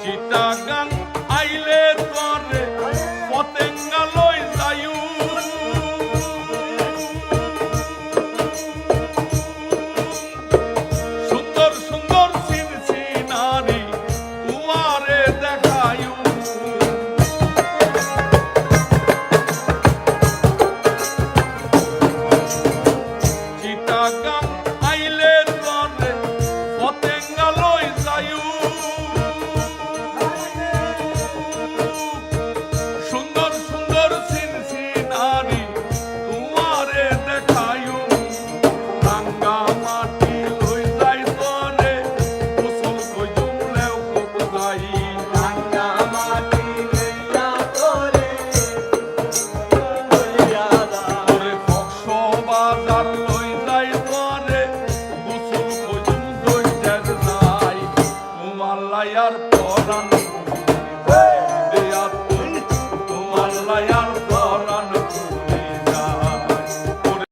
চিটাগাং আইলে তরে পতেঙ্গা লই যায়ু সুন্দর সুন্দর সিনসিনারি তোমারে দেখায়ু চিটাগাং আইলে তরে পতেঙ্গা লই যায়ু সুন্দর সুন্দর সিনসিনারি তোমারে দেখায়ু রাঙ্গা মাটি লই যাই তরে গোসল কইজুম লেও কত যাই রাঙ্গা মাটি লইয়া তোরে লইয়া যা ওরে কক্সবাজার লই যাই তরে গোসল কইজুম দইটার যাই তোমার লাইয়ার পরান